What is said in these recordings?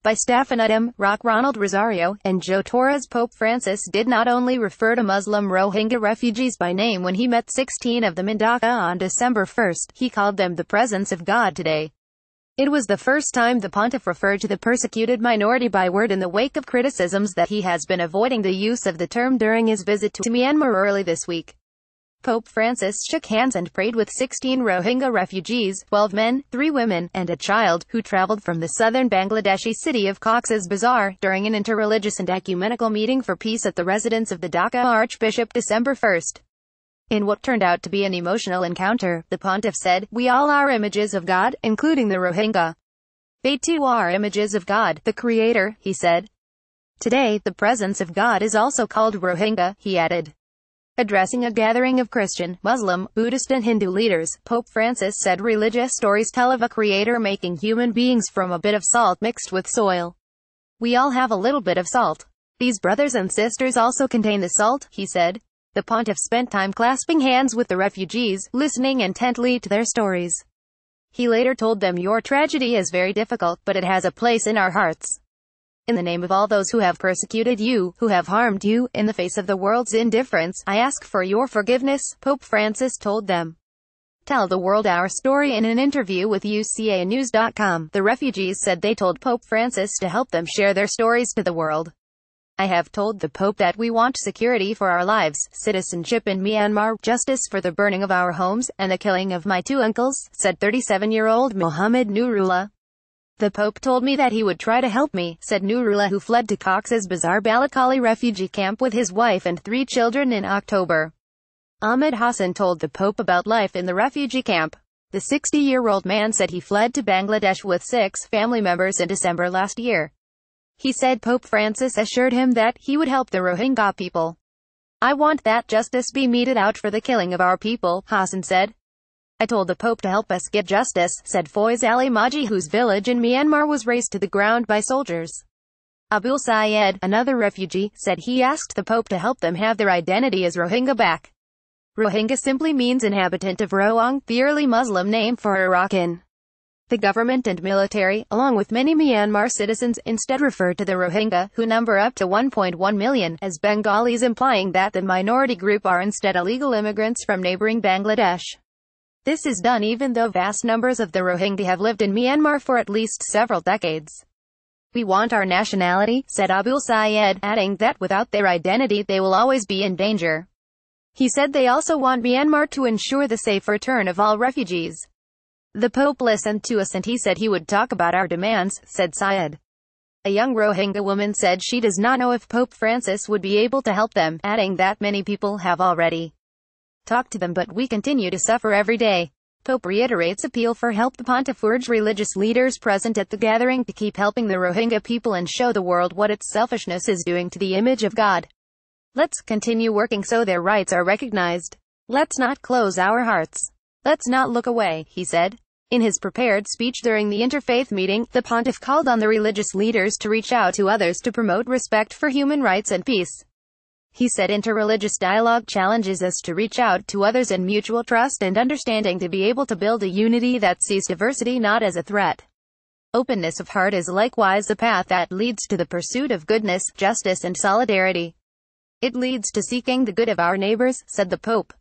by Stefan Udom, Ronald Rosario, and Joe Torres. Pope Francis did not only refer to Muslim Rohingya refugees by name when he met 16 of them in Dhaka on December 1, he called them the presence of God today. It was the first time the pontiff referred to the persecuted minority by word in the wake of criticisms that he has been avoiding the use of the term during his visit to Myanmar early this week. Pope Francis shook hands and prayed with 16 Rohingya refugees, 12 men, 3 women, and a child, who traveled from the southern Bangladeshi city of Cox's Bazar, during an interreligious and ecumenical meeting for peace at the residence of the Dhaka Archbishop December 1. In what turned out to be an emotional encounter, the pontiff said, "We all are images of God, including the Rohingya. They too are images of God, the Creator," he said. Today, the presence of God is also called Rohingya, he added. Addressing a gathering of Christian, Muslim, Buddhist and Hindu leaders, Pope Francis said religious stories tell of a creator making human beings from a bit of salt mixed with soil. We all have a little bit of salt. These brothers and sisters also contain the salt, he said. The pontiff spent time clasping hands with the refugees, listening intently to their stories. He later told them, "Your tragedy is very difficult, but it has a place in our hearts. In the name of all those who have persecuted you, who have harmed you, in the face of the world's indifference, I ask for your forgiveness," Pope Francis told them. Tell the world our story. In an interview with UCAnews.com, the refugees said they told Pope Francis to help them share their stories to the world. "I have told the Pope that we want security for our lives, citizenship in Myanmar, justice for the burning of our homes, and the killing of my 2 uncles," said 37-year-old Mohammed Nurullah. "The Pope told me that he would try to help me," said Nurullah, who fled to Cox's Bazar Balakali refugee camp with his wife and 3 children in October. Ahmed Hassan told the Pope about life in the refugee camp. The 60-year-old man said he fled to Bangladesh with 6 family members in December last year. He said Pope Francis assured him that he would help the Rohingya people. "I want that justice be meted out for the killing of our people," Hassan said. "I told the Pope to help us get justice," said Foiz Ali Maji, whose village in Myanmar was razed to the ground by soldiers. Abul Sayed, another refugee, said he asked the Pope to help them have their identity as Rohingya back. Rohingya simply means inhabitant of Rohang, the early Muslim name for Arakan. The government and military, along with many Myanmar citizens, instead refer to the Rohingya, who number up to 1.1 million, as Bengalis, implying that the minority group are instead illegal immigrants from neighboring Bangladesh. This is done even though vast numbers of the Rohingya have lived in Myanmar for at least several decades. "We want our nationality," said Abul Sayed, adding that without their identity they will always be in danger. He said they also want Myanmar to ensure the safe return of all refugees. The Pope listened to us and he said he would talk about our demands, said Sayed. A young Rohingya woman said she does not know if Pope Francis would be able to help them, adding that many people have already talked to them, but we continue to suffer every day. Pope reiterates appeal for help. The pontiff urged religious leaders present at the gathering to keep helping the Rohingya people and show the world what its selfishness is doing to the image of God. "Let's continue working so their rights are recognized. Let's not close our hearts. Let's not look away," he said. In his prepared speech during the interfaith meeting, the pontiff called on the religious leaders to reach out to others to promote respect for human rights and peace. He said interreligious dialogue challenges us to reach out to others in mutual trust and understanding, to be able to build a unity that sees diversity not as a threat. Openness of heart is likewise the path that leads to the pursuit of goodness, justice and solidarity. It leads to seeking the good of our neighbors, said the Pope.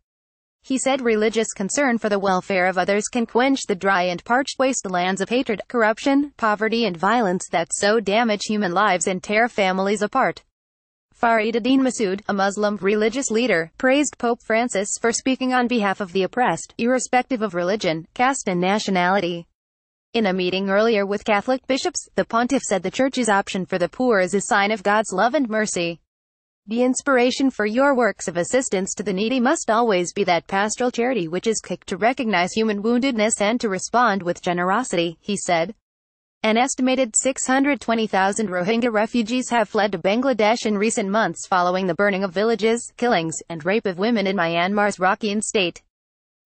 He said religious concern for the welfare of others can quench the dry and parched wastelands of hatred, corruption, poverty and violence that so damage human lives and tear families apart. Fariduddin Masood, a Muslim religious leader, praised Pope Francis for speaking on behalf of the oppressed, irrespective of religion, caste and nationality. In a meeting earlier with Catholic bishops, the pontiff said the Church's option for the poor is a sign of God's love and mercy. The inspiration for your works of assistance to the needy must always be that pastoral charity which is quick to recognize human woundedness and to respond with generosity, he said. An estimated 620,000 Rohingya refugees have fled to Bangladesh in recent months following the burning of villages, killings, and rape of women in Myanmar's Rakhine state.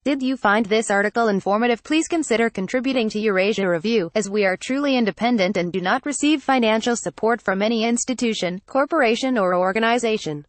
Did you find this article informative? Please consider contributing to Eurasia Review, as we are truly independent and do not receive financial support from any institution, corporation or organization.